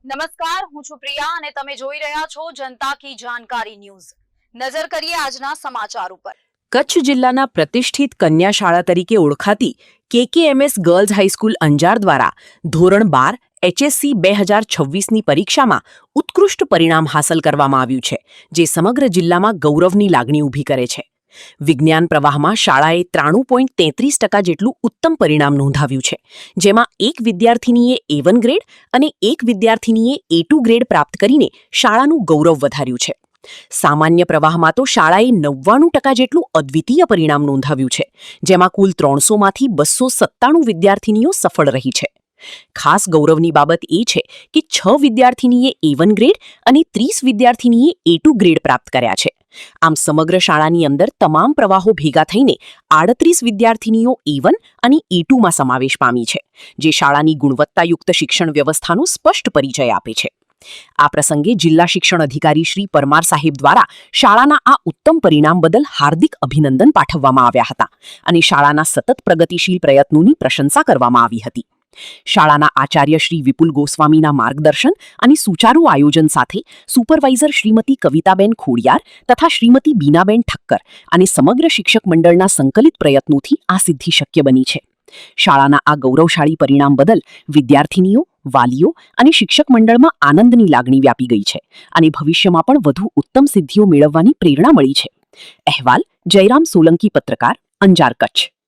નમસ્કાર, હું છું પ્રિયા અને તમે જોઈ રહ્યા છો જનતા કી જાણકારી ન્યૂઝ। નજર કરીએ આજના સમાચાર ઉપર। કચ્છ જિલ્લાના પ્રતિષ્ઠિત કન્યા શાળા તરીકે ઓળખાતી KKMS ગર્લ્સ હાઈસ્કૂલ અંજાર દ્વારા ધોરણ 12 HSC 2026ની પરીક્ષામાં ઉત્કૃષ્ટ પરિણામ હાંસલ કરવામાં આવ્યું છે, જે સમગ્ર જિલ્લામાં ગૌરવની લાગણી ઊભી કરે છે। વિજ્ઞાન પ્રવાહમાં શાળાએ 93.33% જેટલું ઉત્તમ પરિણામ નોંધાવ્યું છે, જેમાં એક વિદ્યાર્થીનીએ A1 ગ્રેડ અને એક વિદ્યાર્થીનીએ A2 ગ્રેડ પ્રાપ્ત કરીને શાળાનું ગૌરવ વધાર્યું છે। સામાન્ય પ્રવાહમાં તો શાળાએ 99% જેટલું અદ્વિતીય પરિણામ નોંધાવ્યું છે, જેમાં કુલ 300માંથી 297 વિદ્યાર્થીનીઓ સફળ રહી છે। ખાસ ગૌરવની બાબત એ છે કે 6 વિદ્યાર્થીનીએ A1 ગ્રેડ અને 30 વિદ્યાર્થીનીએ A2 ગ્રેડ પ્રાપ્ત કર્યા છે। આમ સમગ્ર શાળાની અંદર તમામ પ્રવાહો ભેગા થઈને 38 વિદ્યાર્થીનીઓ A1 અને A2માં સમાવેશ પામી છે, જે શાળાની ગુણવત્તાયુક્ત શિક્ષણ વ્યવસ્થાનો સ્પષ્ટ પરિચય આપે છે। આ પ્રસંગે જિલ્લા શિક્ષણ અધિકારી શ્રી પરમાર સાહેબ દ્વારા શાળાના આ ઉત્તમ પરિણામ બદલ હાર્દિક અભિનંદન પાઠવવામાં આવ્યા હતા અને શાળાના સતત પ્રગતિશીલ પ્રયત્નોની પ્રશંસા કરવામાં આવી હતી। શાળાના આચાર્ય શ્રી વિપુલ ગોસ્વામીના માર્ગદર્શન અને સુચારુ આયોજન સાથે સુપરવાઇઝર શ્રીમતી કવિતાબેન ખોડિયાર તથા શ્રીમતી બીનાબેન ઠક્કર અને સમગ્ર શિક્ષક મંડળના સંકલિત પ્રયત્નોથી આ સિદ્ધિ શક્ય બની છે। શાળાના આ ગૌરવશાળી પરિણામ બદલ વિદ્યાર્થીનીઓ, વાલીઓ અને શિક્ષક મંડળમાં આનંદની લાગણી વ્યાપી ગઈ છે અને ભવિષ્યમાં પણ વધુ ઉત્તમ સિદ્ધિઓ મેળવવાની પ્રેરણા મળી છે। અહેવાલ જયરામ સોલંકી, પત્રકાર, અંજાર, કચ્છ।